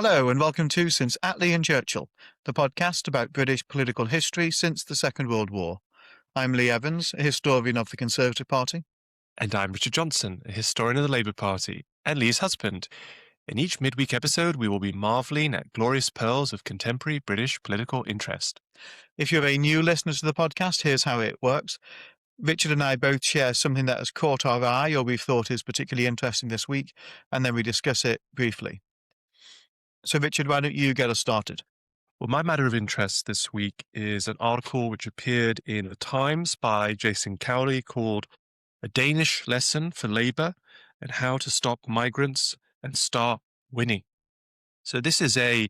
Hello and welcome to Since Attlee and Churchill, the podcast about British political history since the Second World War. I'm Lee Evans, a historian of the Conservative Party. And I'm Richard Johnson, a historian of the Labour Party, and Lee's husband. In each midweek episode, we will be marvelling at glorious pearls of contemporary British political interest. If you're a new listener to the podcast, here's how it works. Richard and I both share something that has caught our eye or we've thought is particularly interesting this week, and then we discuss it briefly. So Richard, why don't you get us started? Well, my matter of interest this week is an article which appeared in The Times by Jason Cowley called A Danish Lesson for Labour and How to Stop Migrants and Start Winning. So this is a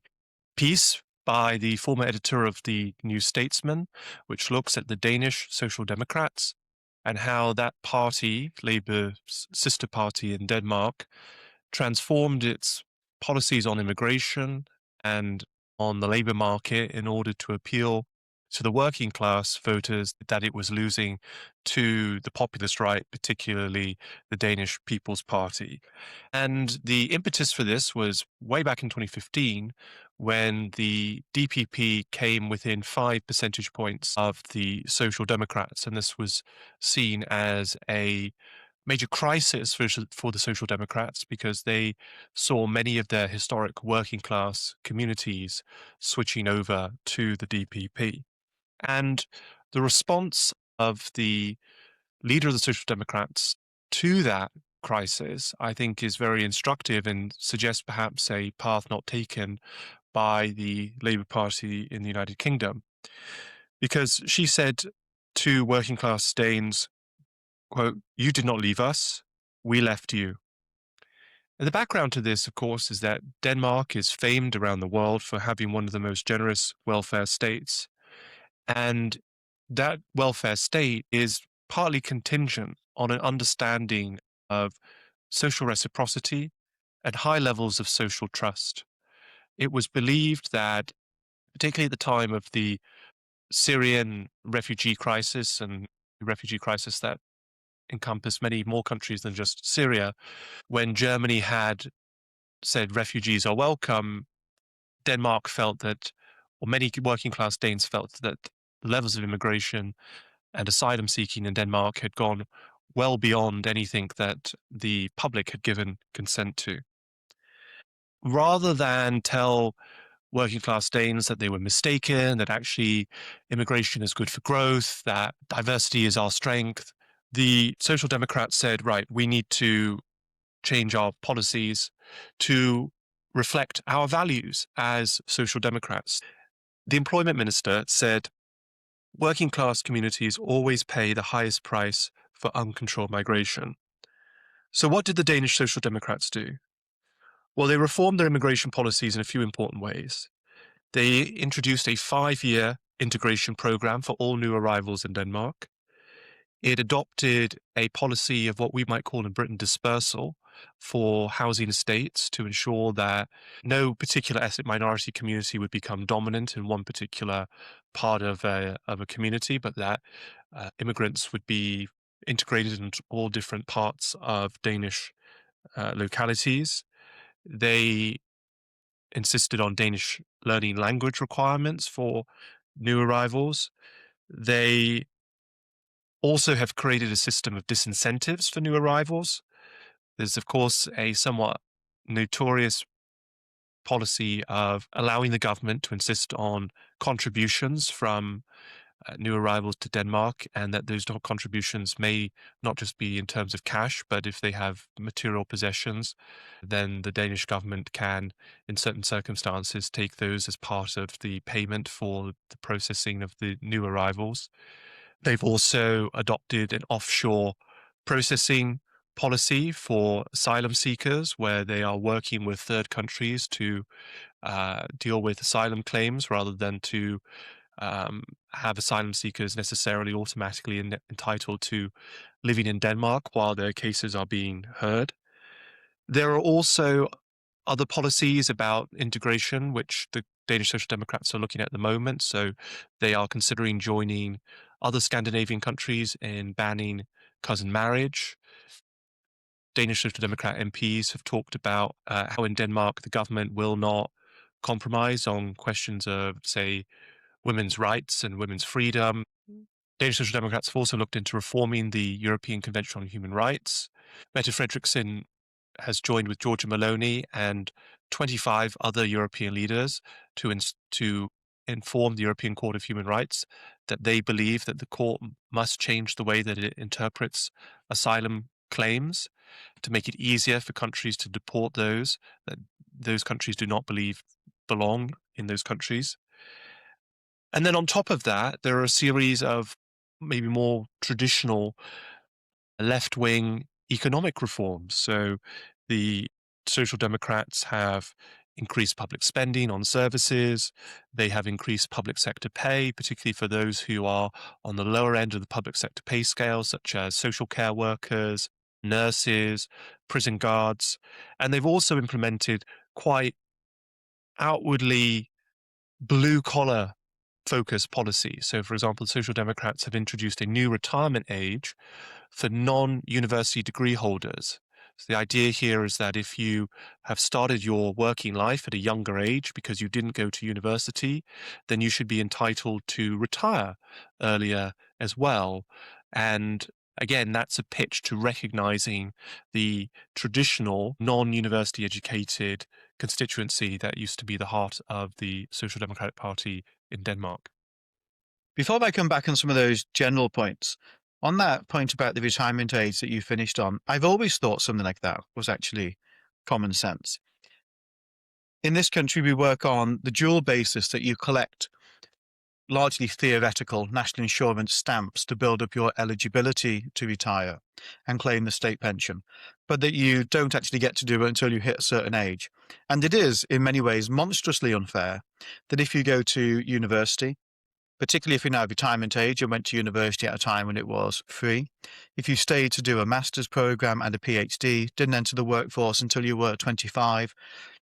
piece by the former editor of the New Statesman, which looks at the Danish Social Democrats and how that party, Labour's sister party in Denmark, transformed its policies on immigration and on the labour market in order to appeal to the working class voters that it was losing to the populist right, particularly the Danish People's Party. And the impetus for this was way back in 2015, when the DPP came within 5 percentage points of the Social Democrats. And this was seen as a major crisis for the Social Democrats because they saw many of their historic working class communities switching over to the DPP. And the response of the leader of the Social Democrats to that crisis, I think, is very instructive and suggests perhaps a path not taken by the Labour Party in the United Kingdom. Because she said to working class Danes, quote, "You did not leave us, we left you." And the background to this, of course, is that Denmark is famed around the world for having one of the most generous welfare states. And that welfare state is partly contingent on an understanding of social reciprocity and high levels of social trust. It was believed that, particularly at the time of the Syrian refugee crisis and the refugee crisis that encompassed many more countries than just Syria, when Germany had said refugees are welcome, Denmark felt that, or many working class Danes felt that levels of immigration and asylum seeking in Denmark had gone well beyond anything that the public had given consent to. Rather than tell working class Danes that they were mistaken, that actually immigration is good for growth, that diversity is our strength, the Social Democrats said, right, we need to change our policies to reflect our values as Social Democrats. The employment minister said, working class communities always pay the highest price for uncontrolled migration. So what did the Danish Social Democrats do? Well, they reformed their immigration policies in a few important ways. They introduced a 5-year integration program for all new arrivals in Denmark. It adopted a policy of what we might call in Britain dispersal for housing estates to ensure that no particular ethnic minority community would become dominant in one particular part of a community, but that immigrants would be integrated into all different parts of Danish localities. They insisted on Danish learning language requirements for new arrivals. They also have created a system of disincentives for new arrivals. There's, of course, a somewhat notorious policy of allowing the government to insist on contributions from new arrivals to Denmark, and that those contributions may not just be in terms of cash, but if they have material possessions, then the Danish government can, in certain circumstances, take those as part of the payment for the processing of the new arrivals. They've also adopted an offshore processing policy for asylum seekers, where they are working with third countries to deal with asylum claims rather than to have asylum seekers necessarily automatically entitled to living in Denmark while their cases are being heard. There are also other policies about integration, which the Danish Social Democrats are looking at the moment. So they are considering joining other Scandinavian countries in banning cousin marriage. Danish Social Democrat MPs have talked about how in Denmark the government will not compromise on questions of, say, women's rights and women's freedom. Danish Social Democrats have also looked into reforming the European Convention on Human Rights. Mette Frederiksen has joined with Giorgia Meloni and 25 other European leaders to inform the European Court of Human Rights that they believe that the court must change the way that it interprets asylum claims to make it easier for countries to deport those that those countries do not believe belong in those countries. And then on top of that, there are a series of maybe more traditional left-wing economic reforms. So the Social Democrats have increased public spending on services. They have increased public sector pay, particularly for those who are on the lower end of the public sector pay scale, such as social care workers, nurses, prison guards. And they've also implemented quite outwardly blue-collar focused policy. So, for example, the Social Democrats have introduced a new retirement age for non-university degree holders. So the idea here is that if you have started your working life at a younger age because you didn't go to university, then you should be entitled to retire earlier as well. And again, that's a pitch to recognizing the traditional non-university educated constituency that used to be the heart of the Social Democratic Party in Denmark. Before I come back on some of those general points, on that point about the retirement age that you finished on, I've always thought something like that was actually common sense. In this country, we work on the dual basis that you collect largely theoretical national insurance stamps to build up your eligibility to retire and claim the state pension, but that you don't actually get to do it until you hit a certain age. And it is, in many ways, monstrously unfair that if you go to university, particularly if you're now retirement age and went to university at a time when it was free. If you stayed to do a master's program and a PhD, didn't enter the workforce until you were 25,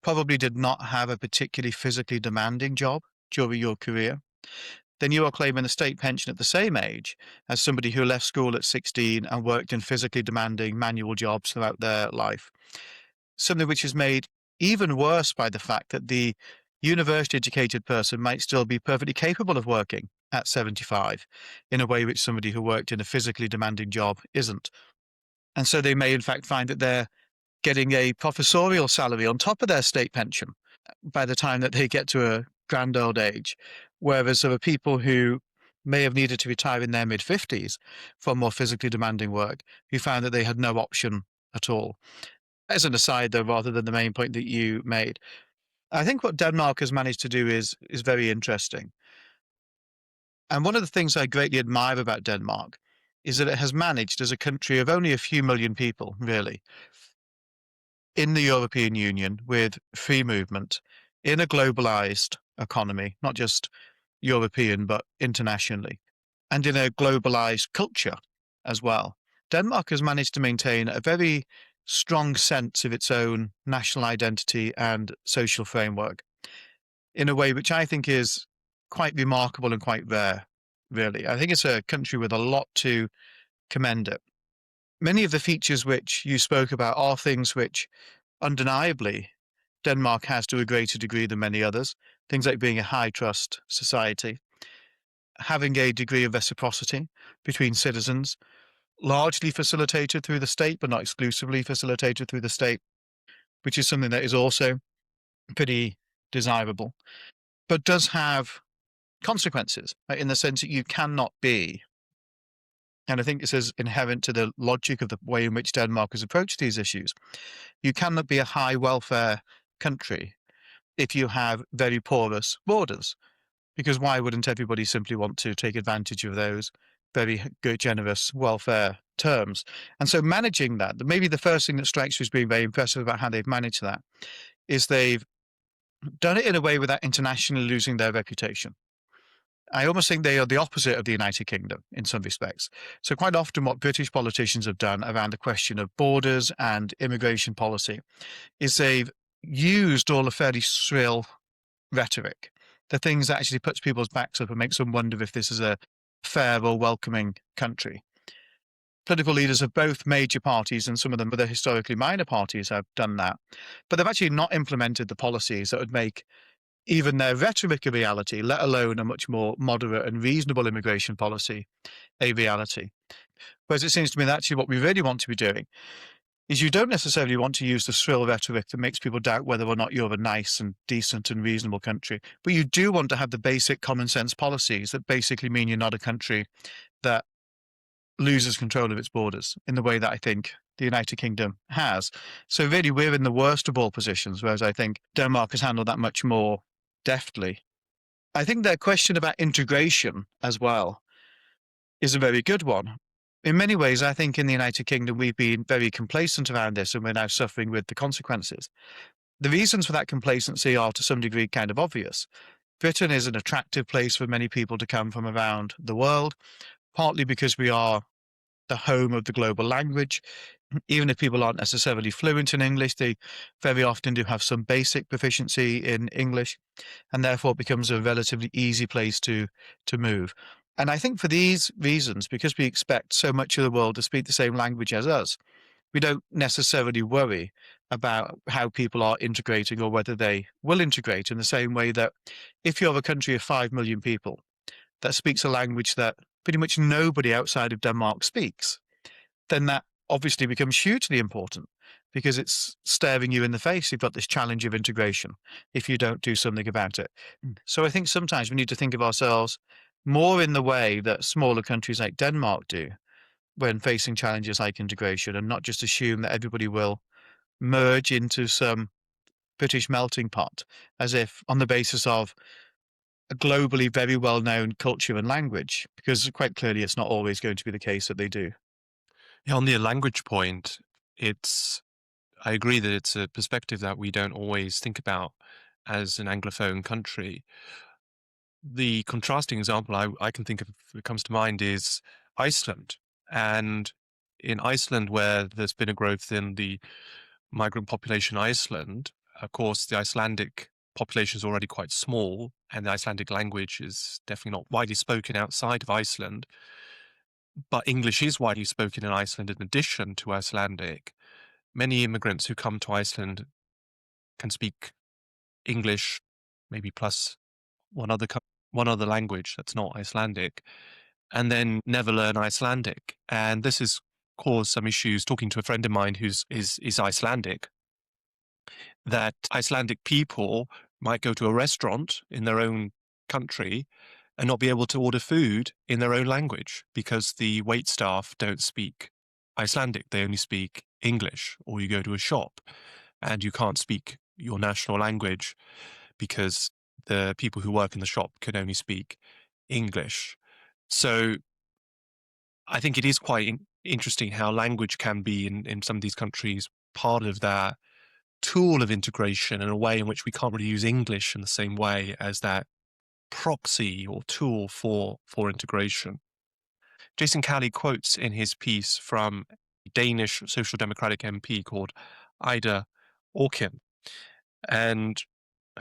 probably did not have a particularly physically demanding job during your career, then you are claiming the state pension at the same age as somebody who left school at 16 and worked in physically demanding manual jobs throughout their life. Something which is made even worse by the fact that the university educated person might still be perfectly capable of working at 75 in a way which somebody who worked in a physically demanding job isn't. And so they may in fact find that they're getting a professorial salary on top of their state pension by the time that they get to a grand old age. Whereas there are people who may have needed to retire in their mid-50s from more physically demanding work who found that they had no option at all. As an aside, though, rather than the main point that you made, I think what Denmark has managed to do is very interesting. And one of the things I greatly admire about Denmark is that it has managed, as a country of only a few million people, really, in the European Union with free movement, in a globalized economy, not just European, but internationally, and in a globalized culture as well. Denmark has managed to maintain a very strong sense of its own national identity and social framework in a way which I think is quite remarkable and quite rare, really. I think it's a country with a lot to commend it. Many of the features which you spoke about are things which undeniably Denmark has to a greater degree than many others. Things like being a high trust society, having a degree of reciprocity between citizens, largely facilitated through the state, but not exclusively facilitated through the state, which is something that is also pretty desirable, but does have consequences, right, in the sense that you cannot be, and I think this is inherent to the logic of the way in which Denmark has approached these issues, you cannot be a high welfare country if you have very porous borders, because why wouldn't everybody simply want to take advantage of those very good, generous welfare terms? And so managing that, maybe the first thing that strikes you as being very impressive about how they've managed that is they've done it in a way without internationally losing their reputation. I almost think they are the opposite of the United Kingdom in some respects. So quite often what British politicians have done around the question of borders and immigration policy is they've used all the fairly shrill rhetoric, the things that actually puts people's backs up and makes them wonder if this is a fair or welcoming country. Political leaders of both major parties and some of them other historically minor parties have done that, but they've actually not implemented the policies that would make even their rhetoric a reality, let alone a much more moderate and reasonable immigration policy a reality. Whereas it seems to me that actually what we really want to be doing is you don't necessarily want to use the shrill rhetoric that makes people doubt whether or not you're a nice and decent and reasonable country, but you do want to have the basic common sense policies that basically mean you're not a country that loses control of its borders in the way that I think the United Kingdom has. So really, we're in the worst of all positions, whereas I think Denmark has handled that much more deftly. I think their question about integration as well is a very good one. In many ways, I think in the United Kingdom, we've been very complacent around this and we're now suffering with the consequences. The reasons for that complacency are to some degree kind of obvious. Britain is an attractive place for many people to come from around the world, partly because we are the home of the global language. Even if people aren't necessarily fluent in English, they very often do have some basic proficiency in English, and therefore it becomes a relatively easy place to move. And I think for these reasons, because we expect so much of the world to speak the same language as us, we don't necessarily worry about how people are integrating or whether they will integrate, in the same way that if you have a country of 5 million people that speaks a language that pretty much nobody outside of Denmark speaks, then that obviously becomes hugely important because it's staring you in the face. You've got this challenge of integration if you don't do something about it. So I think sometimes we need to think of ourselves more in the way that smaller countries like Denmark do when facing challenges like integration, and not just assume that everybody will merge into some British melting pot as if on the basis of a globally very well known culture and language, because quite clearly it's not always going to be the case that they do. Yeah, on the language point, I agree that it's a perspective that we don't always think about as an Anglophone country. The contrasting example I can think of that comes to mind is Iceland. And in Iceland, where there's been a growth in the migrant population in Iceland, of course, the Icelandic population is already quite small, and the Icelandic language is definitely not widely spoken outside of Iceland. But English is widely spoken in Iceland in addition to Icelandic. Many immigrants who come to Iceland can speak English, maybe plus one other language that's not Icelandic, and then never learn Icelandic. And this has caused some issues. Talking to a friend of mine who's is Icelandic, that Icelandic people might go to a restaurant in their own country and not be able to order food in their own language because the wait staff don't speak Icelandic. They only speak English. Or you go to a shop and you can't speak your national language because the people who work in the shop can only speak English. So I think it is quite interesting how language can be in some of these countries part of that tool of integration in a way in which we can't really use English in the same way as that proxy or tool for integration. Jason Cowley quotes in his piece from a Danish Social Democratic MP called Ida Auken, and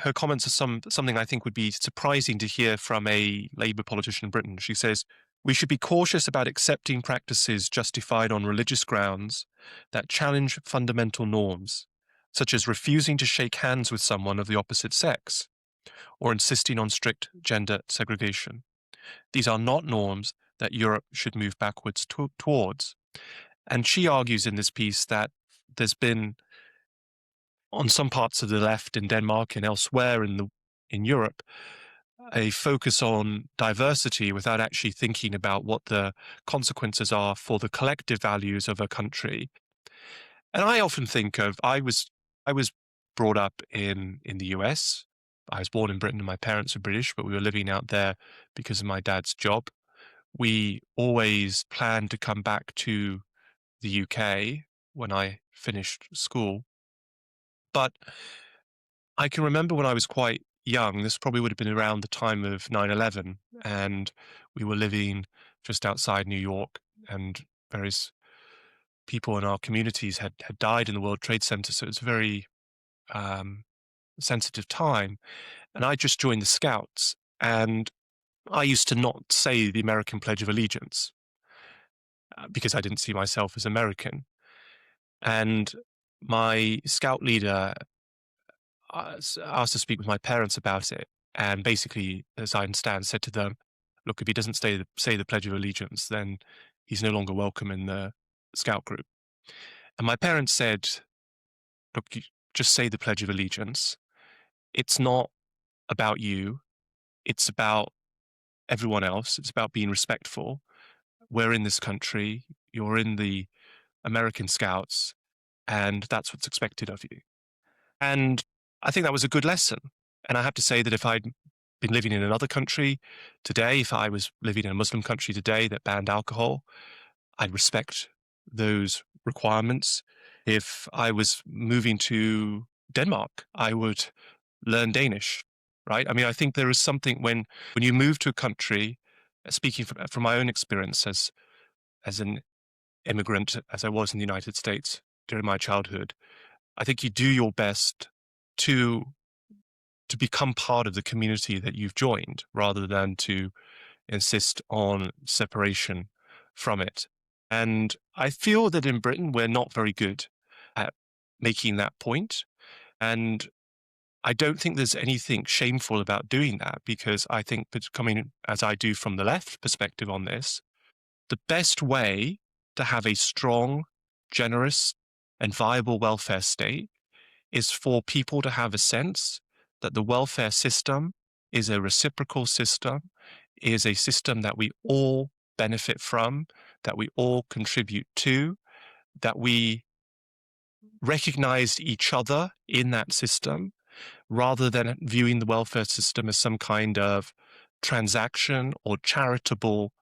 her comments are something I think would be surprising to hear from a Labour politician in Britain. She says, "We should be cautious about accepting practices justified on religious grounds that challenge fundamental norms, such as refusing to shake hands with someone of the opposite sex or insisting on strict gender segregation. These are not norms that Europe should move backwards towards." And she argues in this piece that there's been, on some parts of the left in Denmark and elsewhere in Europe, a focus on diversity without actually thinking about what the consequences are for the collective values of a country. And I often think of I was brought up in the US. I was born in Britain and my parents are British, but we were living out there because of my dad's job. We always planned to come back to the UK when I finished school. But I can remember when I was quite young, this probably would have been around the time of 9/11, and we were living just outside New York, and various people in our communities had died in the World Trade Center. So it was a very um, sensitive time. And I just joined the Scouts, and I used to not say the American Pledge of Allegiance because I didn't see myself as American. And my Scout leader asked to speak with my parents about it, and basically, as I understand, said to them, "Look, if he doesn't say the Pledge of Allegiance, then he's no longer welcome in the Scout group." And my parents said, "Look, you just say the Pledge of Allegiance. It's not about you. It's about everyone else. It's about being respectful. We're in this country. You're in the American Scouts, and that's what's expected of you." And I think that was a good lesson. And I have to say that if I'd been living in another country today, if I was living in a Muslim country today that banned alcohol, I'd respect those requirements. If I was moving to Denmark, I would learn Danish, right? I mean, I think there is something when you move to a country, speaking from my own experience as an immigrant, as I was in the United States during my childhood, I think you do your best to become part of the community that you've joined rather than to insist on separation from it. And I feel that in Britain, we're not very good at making that point. And I don't think there's anything shameful about doing that, because I think, coming as I do from the left perspective on this, the best way to have a strong, generous, and viable welfare state is for people to have a sense that the welfare system is a reciprocal system, is a system that we all benefit from, that we all contribute to, that we recognize each other in that system, rather than viewing the welfare system as some kind of transaction or charitable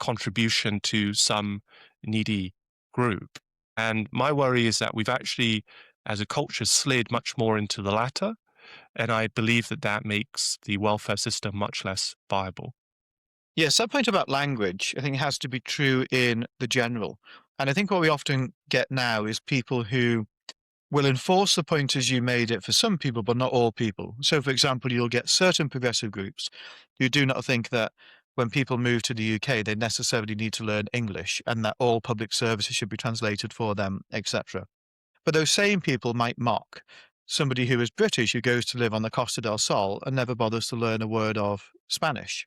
contribution to some needy group. And my worry is that we've actually, as a culture, slid much more into the latter. And I believe that that makes the welfare system much less viable. Yes, that point about language, I think, has to be true in the general. And I think what we often get now is people who will enforce the point as you made it for some people, but not all people. So, for example, you'll get certain progressive groups who do not think that when people move to the UK, they necessarily need to learn English and that all public services should be translated for them, etc. But those same people might mock somebody who is British who goes to live on the Costa del Sol and never bothers to learn a word of Spanish.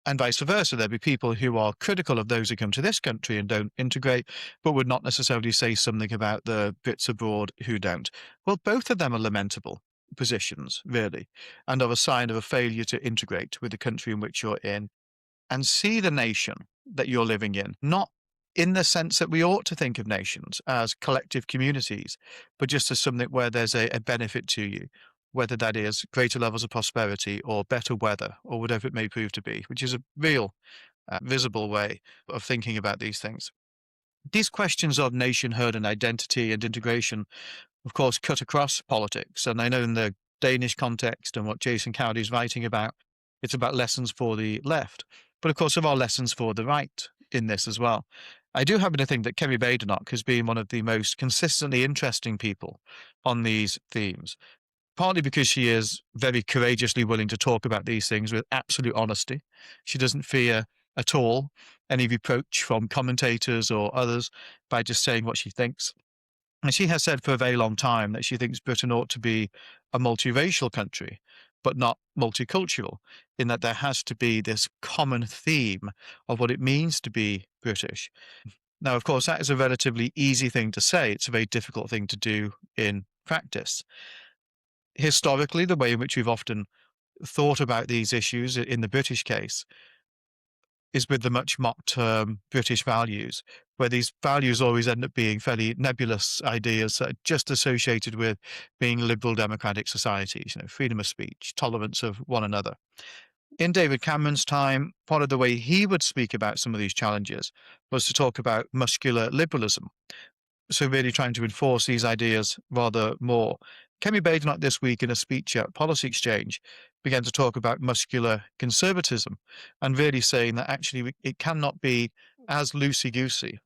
And vice versa, there'd be people who are critical of those who come to this country and don't integrate, but would not necessarily say something about the Brits abroad who don't. Well, both of them are lamentable positions, really, and are a sign of a failure to integrate with the country in which you're in and see the nation that you're living in, not in the sense that we ought to think of nations as collective communities, but just as something where there's a benefit to you, whether that is greater levels of prosperity or better weather or whatever it may prove to be, which is a real visible way of thinking about these things. These questions of nationhood and identity and integration, of course, cut across politics. And I know in the Danish context and what Jason Cowdery's writing about, it's about lessons for the left. But of course, there are lessons for the right in this as well. I do happen to think that Kerry Badenoch has been one of the most consistently interesting people on these themes, partly because she is very courageously willing to talk about these things with absolute honesty. She doesn't fear at all any reproach from commentators or others by just saying what she thinks. And she has said for a very long time that she thinks Britain ought to be a multiracial country, but not multicultural, in that there has to be this common theme of what it means to be British. Now, of course, that is a relatively easy thing to say. It's a very difficult thing to do in practice. Historically, the way in which we've often thought about these issues in the British case is with the much mocked term British values, where these values always end up being fairly nebulous ideas that are just associated with being liberal democratic societies, freedom of speech, tolerance of one another. In David Cameron's time, part of the way he would speak about some of these challenges was to talk about muscular liberalism. So really trying to enforce these ideas rather more. Kemi Badenoch this week in a speech at Policy Exchange began to talk about muscular conservatism and really saying that actually it cannot be as loosey-goosey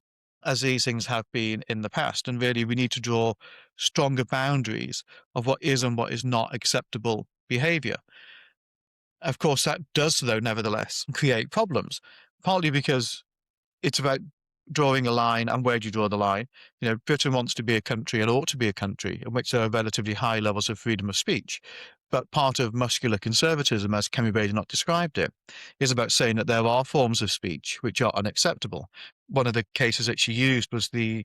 as these things have been in the past. And really we need to draw stronger boundaries of what is and what is not acceptable behavior. Of course, that does, though, nevertheless create problems, partly because it's about drawing a line, and where do you draw the line? Britain wants to be a country and ought to be a country in which there are relatively high levels of freedom of speech. But part of muscular conservatism, as Kemi Badenoch described it, is about saying that there are forms of speech which are unacceptable. One of the cases that she used was the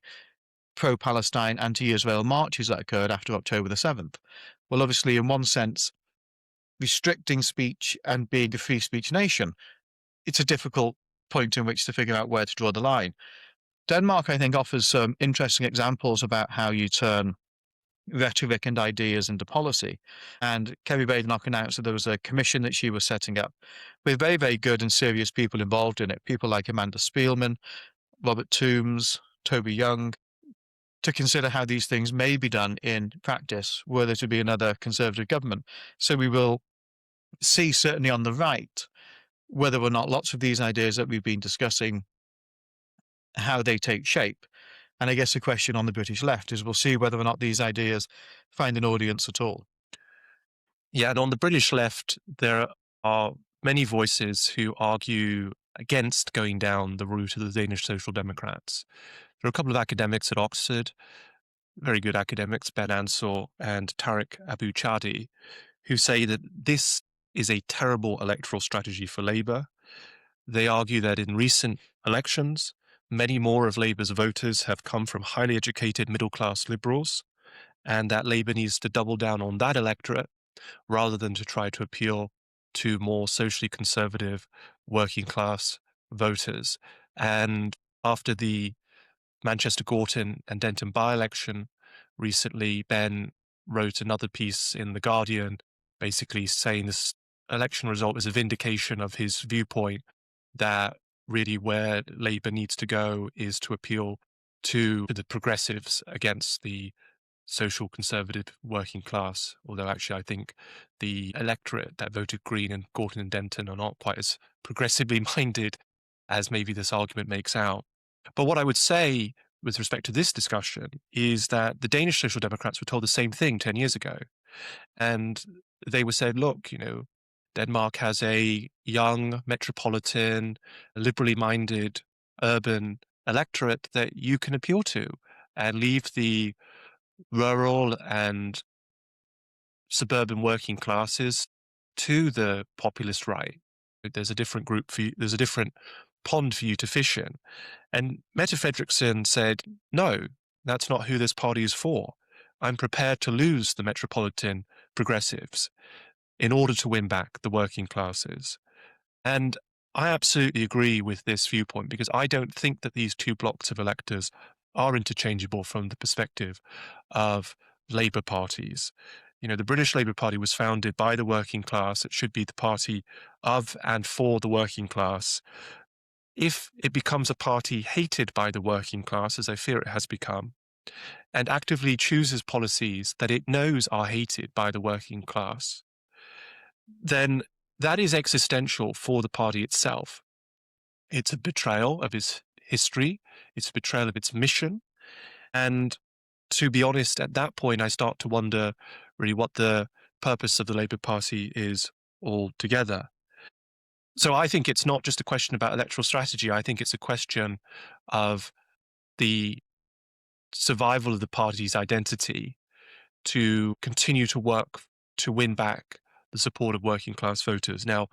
pro-Palestine, anti-Israel marches that occurred after October the 7th. Well, obviously, in one sense, restricting speech and being a free speech nation, it's a difficult point in which to figure out where to draw the line. Denmark, I think, offers some interesting examples about how you turn rhetoric and ideas into policy. And Kemi Badenoch announced that there was a commission that she was setting up with very, very good and serious people involved in it. People like Amanda Spielman, Robert Toombs, Toby Young, to consider how these things may be done in practice were there to be another Conservative government. So we will see, certainly on the right, whether or not lots of these ideas that we've been discussing, how they take shape. And I guess the question on the British left is we'll see whether or not these ideas find an audience at all. Yeah, and on the British left, there are many voices who argue against going down the route of the Danish Social Democrats. There are a couple of academics at Oxford, very good academics, Ben Ansell and Tariq Abu Chadi, who say that this is a terrible electoral strategy for Labour. They argue that in recent elections, many more of Labour's voters have come from highly educated middle-class liberals, and that Labour needs to double down on that electorate rather than to try to appeal to more socially conservative working-class voters. And after the Manchester Gorton and Denton by-election recently, Ben wrote another piece in The Guardian basically saying this election result is a vindication of his viewpoint that really where Labour needs to go is to appeal to the progressives against the social conservative working class, although actually I think the electorate that voted Green in Gorton and Denton are not quite as progressively minded as maybe this argument makes out. But what I would say with respect to this discussion is that the Danish Social Democrats were told the same thing 10 years ago. And they were said, look, Denmark has a young, metropolitan, liberally minded urban electorate that you can appeal to and leave the rural and suburban working classes to the populist right. There's a different group for you, there's a different pond for you to fish in. And Mette Frederiksen said, no, that's not who this party is for. I'm prepared to lose the metropolitan progressives in order to win back the working classes. And I absolutely agree with this viewpoint because I don't think that these two blocks of electors are interchangeable from the perspective of Labour parties. The British Labour Party was founded by the working class. It should be the party of and for the working class. If it becomes a party hated by the working class, as I fear it has become, and actively chooses policies that it knows are hated by the working class, then that is existential for the party itself. It's a betrayal of its history. It's a betrayal of its mission. And to be honest, at that point, I start to wonder really what the purpose of the Labour Party is altogether. So I think it's not just a question about electoral strategy. I think it's a question of the survival of the party's identity to continue to work to win back the support of working class voters. Now,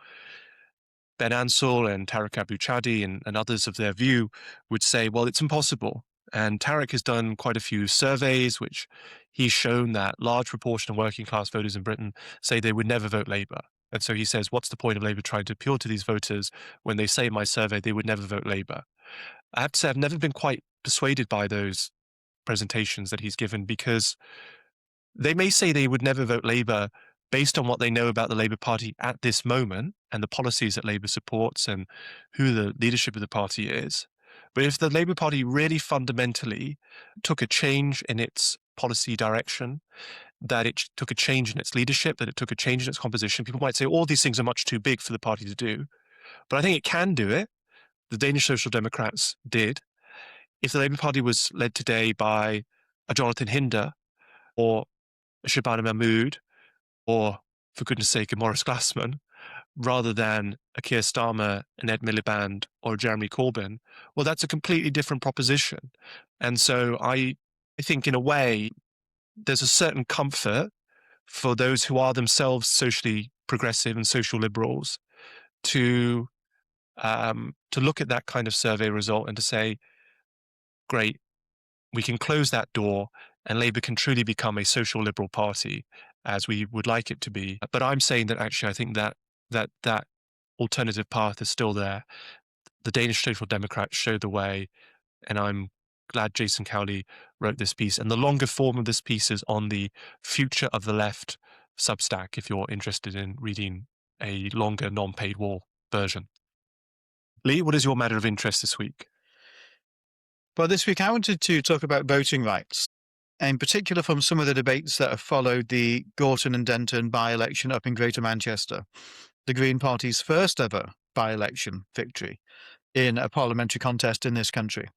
Ben Ansell and Tariq Abu Chadi and others of their view would say, well, it's impossible. And Tariq has done quite a few surveys, which he's shown that large proportion of working class voters in Britain say they would never vote Labour. And so he says, what's the point of Labour trying to appeal to these voters when they say in my survey they would never vote Labour? I have to say I've never been quite persuaded by those presentations that he's given because they may say they would never vote Labour based on what they know about the Labour Party at this moment and the policies that Labour supports and who the leadership of the party is. But if the Labour Party really fundamentally took a change in its policy direction, that it took a change in its leadership, that it took a change in its composition, people might say all these things are much too big for the party to do. But I think it can do it. The Danish Social Democrats did. If the Labour Party was led today by a Jonathan Hinder or a Shabana Mahmood or, for goodness sake, a Maurice Glassman, rather than a Keir Starmer, an Ed Miliband, or a Jeremy Corbyn, well, that's a completely different proposition. And so I think, in a way, there's a certain comfort for those who are themselves socially progressive and social liberals to look at that kind of survey result and to say, great, we can close that door and Labour can truly become a social liberal party as we would like it to be. But I'm saying that actually I think that alternative path is still there. The Danish Social Democrats showed the way, and I'm glad Jason Cowley wrote this piece. And the longer form of this piece is on the Future of the Left Substack, if you're interested in reading a longer non-paid war version. Lee, what is your matter of interest this week? Well, this week I wanted to talk about voting rights, in particular from some of the debates that have followed the Gorton and Denton by-election up in Greater Manchester, the Green Party's first ever by-election victory in a parliamentary contest in this country.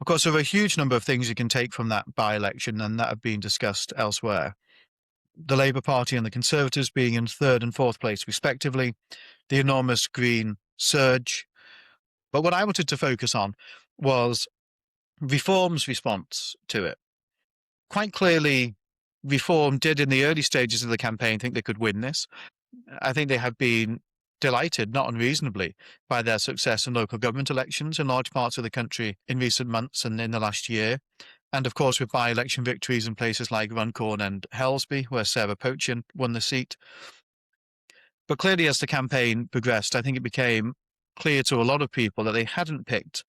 Of course, there are a huge number of things you can take from that by-election and that have been discussed elsewhere. The Labour Party and the Conservatives being in third and fourth place respectively, the enormous Green surge. But what I wanted to focus on was Reform's response to it. Quite clearly, Reform did in the early stages of the campaign think they could win this. I think they have been delighted, not unreasonably, by their success in local government elections in large parts of the country in recent months and in the last year. And of course, with by-election victories in places like Runcorn and Helsby, where Sarah Pochin won the seat. But clearly, as the campaign progressed, I think it became clear to a lot of people that they hadn't picked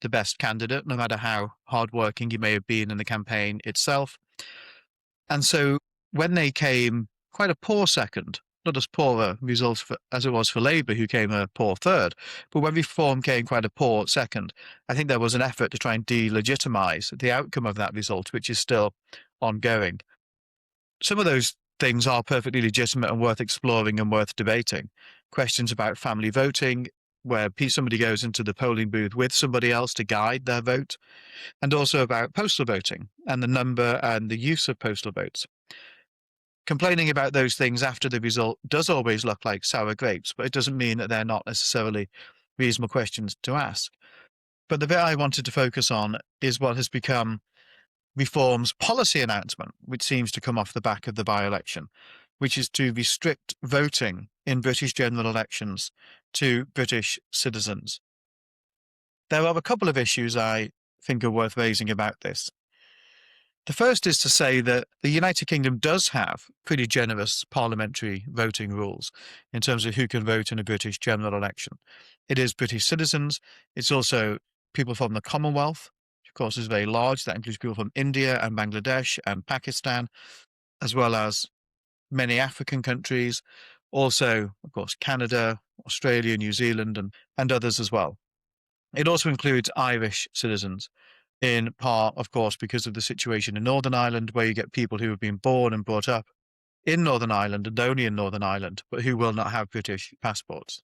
the best candidate, no matter how hardworking he may have been in the campaign itself. And so when they came quite a poor second, not as poor a result as it was for Labour, who came a poor third, but when Reform came quite a poor second, I think there was an effort to try and delegitimise the outcome of that result, which is still ongoing. Some of those things are perfectly legitimate and worth exploring and worth debating. Questions about family voting, where somebody goes into the polling booth with somebody else to guide their vote, and also about postal voting and the number and the use of postal votes. Complaining about those things after the result does always look like sour grapes, but it doesn't mean that they're not necessarily reasonable questions to ask. But the bit I wanted to focus on is what has become Reform's policy announcement, which seems to come off the back of the by-election, which is to restrict voting in British general elections to British citizens. There are a couple of issues I think are worth raising about this. The first is to say that the United Kingdom does have pretty generous parliamentary voting rules in terms of who can vote in a British general election. It is British citizens. It's also people from the Commonwealth, which of course is very large. That includes people from India and Bangladesh and Pakistan, as well as many African countries. Also, of course, Canada, Australia, New Zealand, and others as well. It also includes Irish citizens, in part, of course, because of the situation in Northern Ireland, where you get people who have been born and brought up in Northern Ireland and only in Northern Ireland, but who will not have British passports.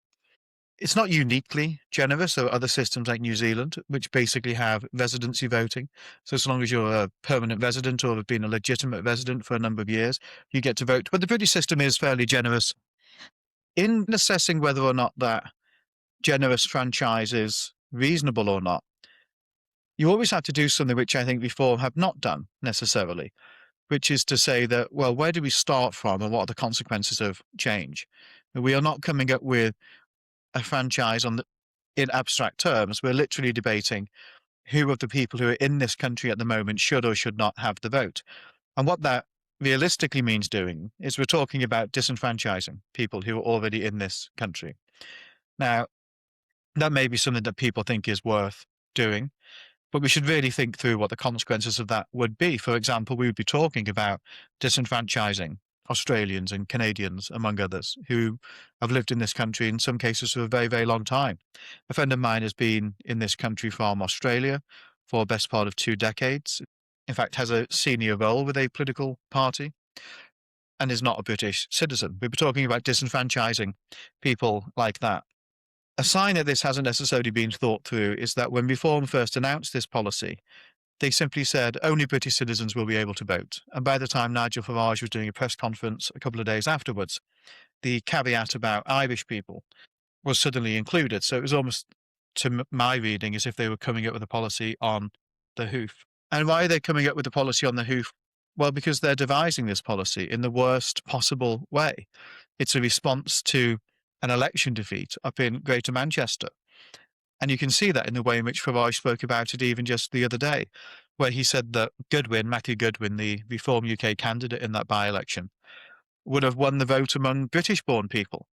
It's not uniquely generous. There are other systems like New Zealand, which basically have residency voting. So as long as you're a permanent resident or have been a legitimate resident for a number of years, you get to vote. But the British system is fairly generous. In assessing whether or not that generous franchise is reasonable or not, you always have to do something which I think Reform have not done necessarily, which is to say that, well, where do we start from and what are the consequences of change? We are not coming up with a franchise in abstract terms. We're literally debating who of the people who are in this country at the moment should or should not have the vote. And what that realistically means doing is we're talking about disenfranchising people who are already in this country. Now, that may be something that people think is worth doing, but we should really think through what the consequences of that would be. For example, we would be talking about disenfranchising Australians and Canadians, among others, who have lived in this country in some cases for a very, very long time. A friend of mine has been in this country from Australia for the best part of 2 decades. In fact, has a senior role with a political party and is not a British citizen. We'd be talking about disenfranchising people like that. A sign that this hasn't necessarily been thought through is that when Reform first announced this policy, they simply said only British citizens will be able to vote. And by the time Nigel Farage was doing a press conference a couple of days afterwards, the caveat about Irish people was suddenly included. So it was almost, to my reading, as if they were coming up with a policy on the hoof. And why are they coming up with a policy on the hoof? Well, because they're devising this policy in the worst possible way. It's a response to an election defeat up in Greater Manchester. And you can see that in the way in which Farage spoke about it even just the other day, where he said that Matthew Goodwin, the Reform UK candidate in that by-election, would have won the vote among British-born people.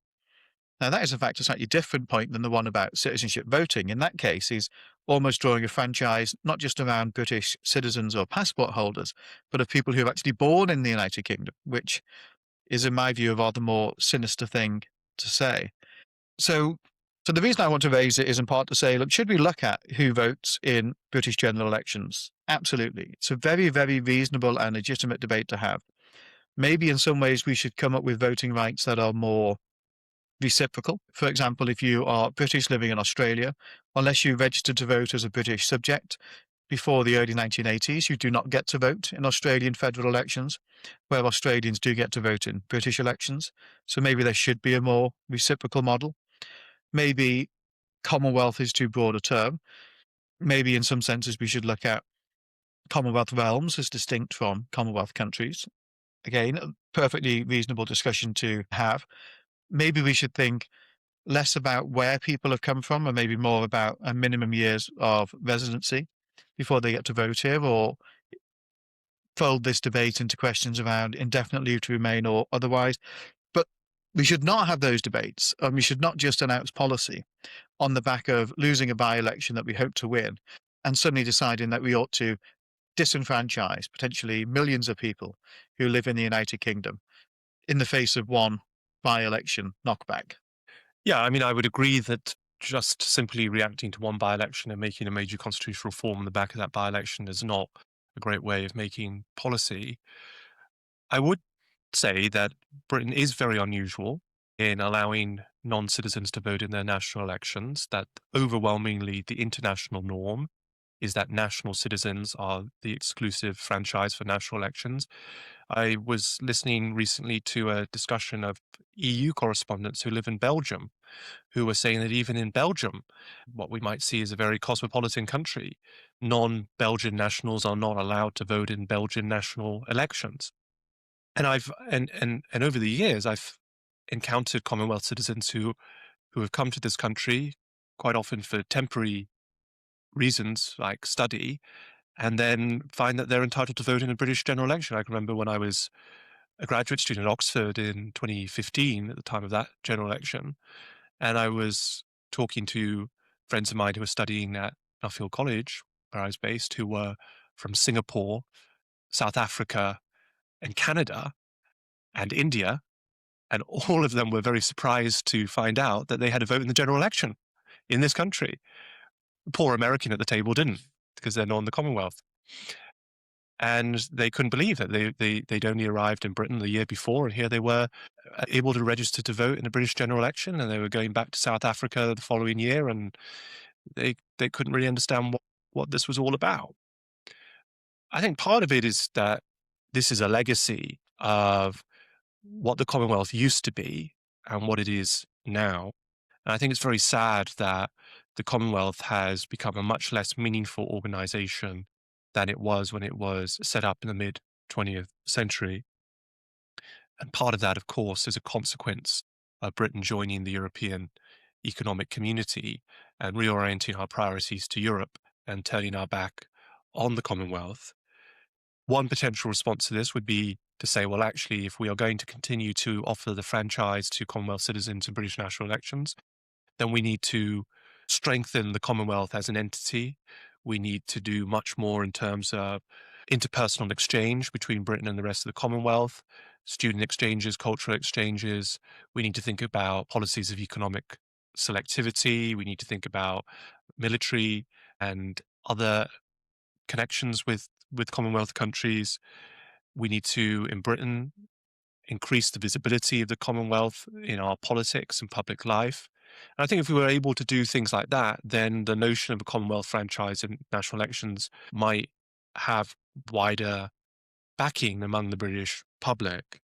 Now, that is, in fact, a slightly different point than the one about citizenship voting. In that case, he's almost drawing a franchise not just around British citizens or passport holders, but of people who are actually born in the United Kingdom, which is, in my view, a rather more sinister thing to say. So the reason I want to raise it is in part to say, look, should we look at who votes in British general elections? Absolutely. It's a very, very reasonable and legitimate debate to have. Maybe in some ways we should come up with voting rights that are more reciprocal. For example, if you are British living in Australia, unless you registered to vote as a British subject before the early 1980s, you do not get to vote in Australian federal elections, where Australians do get to vote in British elections. So maybe there should be a more reciprocal model. Maybe Commonwealth is too broad a term. Maybe in some senses we should look at Commonwealth realms as distinct from Commonwealth countries. Again, a perfectly reasonable discussion to have. Maybe we should think less about where people have come from and maybe more about a minimum years of residency before they get to vote here, or fold this debate into questions around indefinite leave to remain or otherwise. But we should not have those debates, and we should not just announce policy on the back of losing a by-election that we hope to win and suddenly deciding that we ought to disenfranchise potentially millions of people who live in the United Kingdom in the face of one by-election knockback. Yeah, I mean, I would agree that just simply reacting to one by-election and making a major constitutional reform on the back of that by-election is not a great way of making policy. I would say that Britain is very unusual in allowing non-citizens to vote in their national elections, that overwhelmingly the international norm is that national citizens are the exclusive franchise for national elections. I was listening recently to a discussion of EU correspondents who live in Belgium, who were saying that even in Belgium, what we might see is a very cosmopolitan country, non-Belgian nationals are not allowed to vote in Belgian national elections. And over the years, I've encountered Commonwealth citizens who have come to this country quite often for temporary reasons like study, and then find that they're entitled to vote in a British general election. I can remember when I was a graduate student at Oxford in 2015 at the time of that general election, and I was talking to friends of mine who were studying at Nuffield College, where I was based, who were from Singapore, South Africa, and Canada, and India, and all of them were very surprised to find out that they had a vote in the general election in this country. The poor American at the table didn't, because they're not in the Commonwealth. And they couldn't believe that they'd only arrived in Britain the year before, and here they were able to register to vote in a British general election, and they were going back to South Africa the following year, and they couldn't really understand what this was all about. I think part of it is that this is a legacy of what the Commonwealth used to be and what it is now. And I think it's very sad that the Commonwealth has become a much less meaningful organization than it was when it was set up in the mid-20th century. And part of that, of course, is a consequence of Britain joining the European Economic Community and reorienting our priorities to Europe and turning our back on the Commonwealth. One potential response to this would be to say, well, actually, if we are going to continue to offer the franchise to Commonwealth citizens in British national elections, then we need to strengthen the Commonwealth as an entity. We need to do much more in terms of interpersonal exchange between Britain and the rest of the Commonwealth, student exchanges, cultural exchanges. We need to think about policies of economic selectivity. We need to think about military and other connections with Commonwealth countries. We need to, in Britain, increase the visibility of the Commonwealth in our politics and public life. And I think if we were able to do things like that, then the notion of a Commonwealth franchise in national elections might have wider backing among the British public.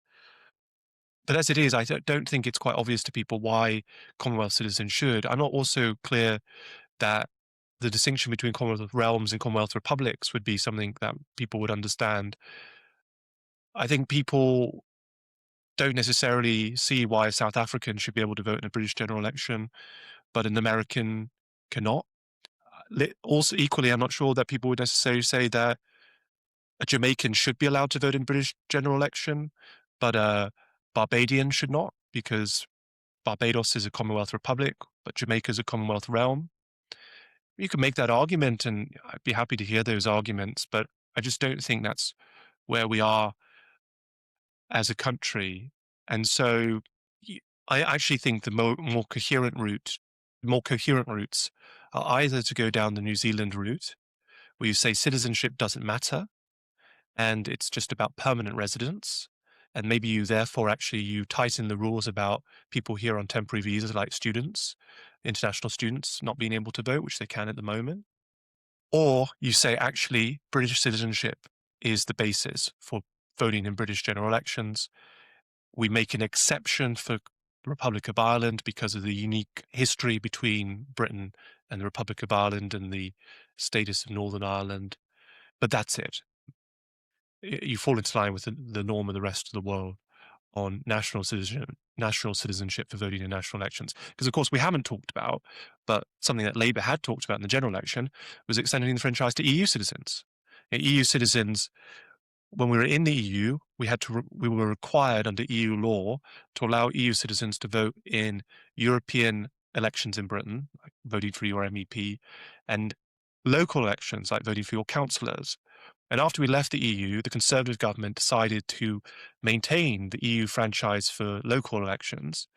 But as it is, I don't think it's quite obvious to people why Commonwealth citizens should. I'm not also clear that the distinction between Commonwealth realms and Commonwealth republics would be something that people would understand. I think people don't necessarily see why a South African should be able to vote in a British general election, but an American cannot. Also, equally, I'm not sure that people would necessarily say that a Jamaican should be allowed to vote in British general election, but a Barbadian should not, because Barbados is a Commonwealth republic, but Jamaica is a Commonwealth realm. You can make that argument, and I'd be happy to hear those arguments, but I just don't think that's where we are as a country. And so I actually think the more coherent routes are either to go down the New Zealand route, where you say citizenship doesn't matter, and it's just about permanent residence. And maybe you therefore actually you tighten the rules about people here on temporary visas, like students, international students, not being able to vote, which they can at the moment. Or you say actually British citizenship is the basis for voting in British general elections. We make an exception for the Republic of Ireland because of the unique history between Britain and the Republic of Ireland and the status of Northern Ireland. But that's it. You fall into line with the norm of the rest of the world on national citizenship for voting in national elections. Because, of course, we haven't talked about, but something that Labour had talked about in the general election was extending the franchise to EU citizens. EU citizens, when we were in the EU, we were required under EU law to allow EU citizens to vote in European elections in Britain, like voting for your MEP, and local elections, like voting for your councillors. And after we left the EU, the Conservative government decided to maintain the EU franchise for local elections.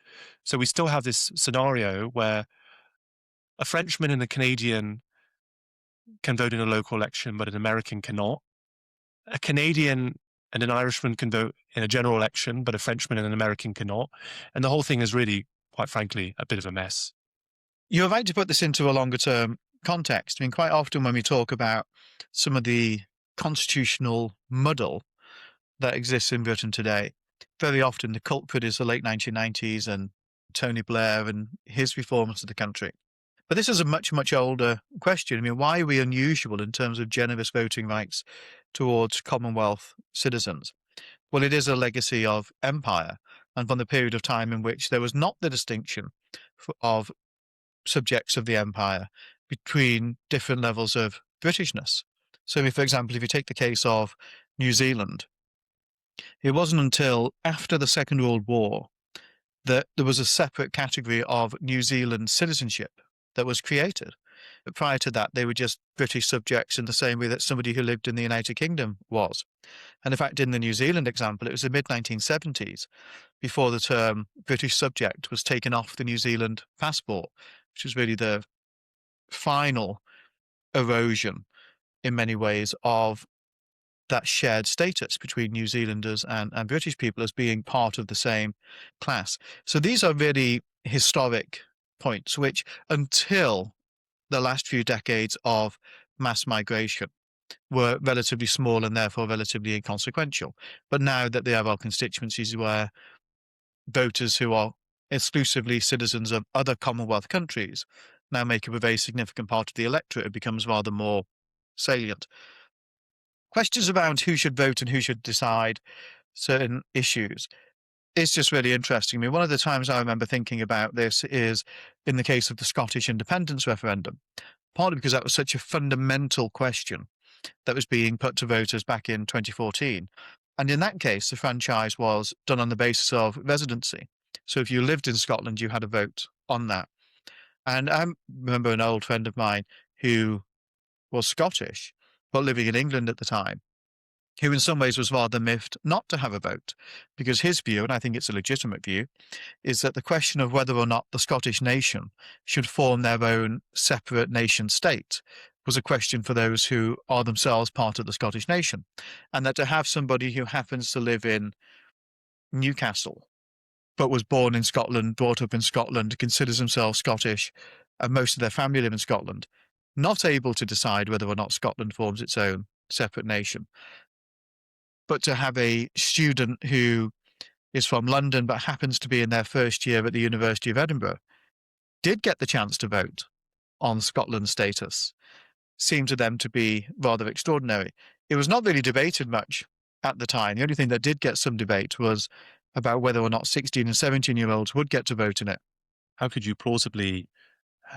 So we still have this scenario where a Frenchman and a Canadian can vote in a local election, but an American cannot. A Canadian and an Irishman can vote in a general election, but a Frenchman and an American cannot. And the whole thing is really, quite frankly, a bit of a mess. You're right to put this into a longer term context. I mean, quite often when we talk about some of the constitutional muddle that exists in Britain today, very often the culprit is the late 1990s and Tony Blair and his reforms of the country. But this is a much, much older question. I mean, why are we unusual in terms of generous voting rights towards Commonwealth citizens? Well, it is a legacy of empire and from the period of time in which there was not the distinction of subjects of the empire between different levels of Britishness. So, for example, if you take the case of New Zealand, it wasn't until after the Second World War that there was a separate category of New Zealand citizenship that was created. But prior to that, they were just British subjects in the same way that somebody who lived in the United Kingdom was. And in fact, in the New Zealand example, it was the mid-1970s before the term British subject was taken off the New Zealand passport, which was really the final erosion in many ways of that shared status between New Zealanders and British people as being part of the same class. So these are really historic points, which until the last few decades of mass migration were relatively small and therefore relatively inconsequential. But now that there are constituencies where voters who are exclusively citizens of other Commonwealth countries now make up a very significant part of the electorate, it becomes rather more salient. Questions around who should vote and who should decide certain issues is just really interesting. I mean, one of the times I remember thinking about this is in the case of the Scottish independence referendum, partly because that was such a fundamental question that was being put to voters back in 2014. And in that case, the franchise was done on the basis of residency. So if you lived in Scotland, you had a vote on that. And I remember an old friend of mine who was Scottish, but living in England at the time, who in some ways was rather miffed not to have a vote, because his view, and I think it's a legitimate view, is that the question of whether or not the Scottish nation should form their own separate nation state was a question for those who are themselves part of the Scottish nation. And that to have somebody who happens to live in Newcastle, but was born in Scotland, brought up in Scotland, considers himself Scottish, and most of their family live in Scotland, not able to decide whether or not Scotland forms its own separate nation, but to have a student who is from London but happens to be in their first year at the University of Edinburgh, did get the chance to vote on Scotland's status, seemed to them to be rather extraordinary. It was not really debated much at the time. The only thing that did get some debate was about whether or not 16 and 17-year-olds would get to vote in it. How could you plausibly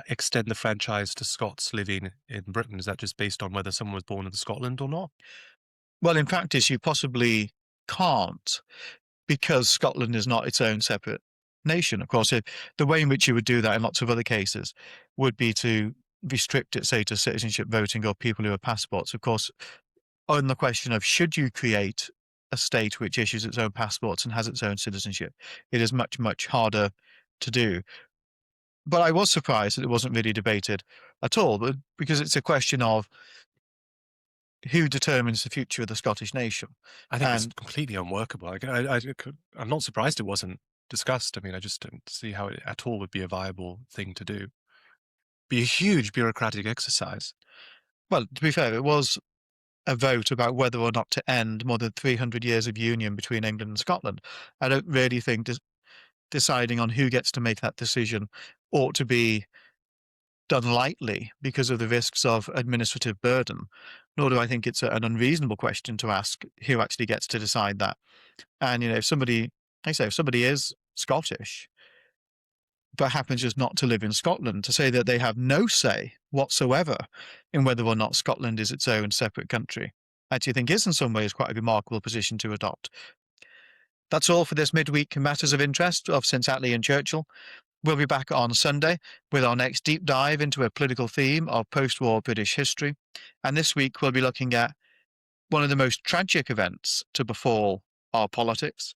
extend the franchise to Scots living in Britain? Is that just based on whether someone was born in Scotland or not? Well, in practice, you possibly can't, because Scotland is not its own separate nation. Of course, the way in which you would do that in lots of other cases would be to restrict it, say, to citizenship voting or people who have passports. Of course, on the question of should you create a state which issues its own passports and has its own citizenship, it is much, much harder to do. But I was surprised that it wasn't really debated at all, but because it's a question of who determines the future of the Scottish nation. I think it's And completely unworkable. I'm not surprised it wasn't discussed. I mean, I just don't see how it at all would be a viable thing to do. Be a huge bureaucratic exercise. well, to be fair, it was a vote about whether or not to end more than 300 years of union between England and Scotland. I don't really think deciding on who gets to make that decision ought to be done lightly because of the risks of administrative burden, nor do I think it's an unreasonable question to ask who actually gets to decide that. And, if somebody, if somebody is Scottish, but happens just not to live in Scotland, to say that they have no say whatsoever in whether or not Scotland is its own separate country, I actually think is in some ways quite a remarkable position to adopt. That's all for this midweek Matters of Interest of Since Attlee and Churchill. We'll be back on Sunday with our next deep dive into a political theme of post-war British history. And this week we'll be looking at one of the most tragic events to befall our politics,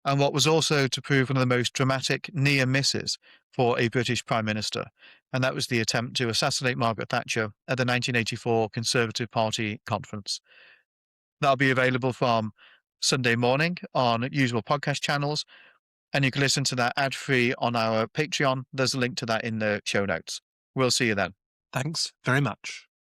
and what was also to prove one of the most dramatic near misses for a British Prime Minister. And that was the attempt to assassinate Margaret Thatcher at the 1984 Conservative Party conference. That'll be available from Sunday morning on usual podcast channels, and you can listen to that ad-free on our Patreon. There's a link to that in the show notes. We'll see you then. Thanks very much.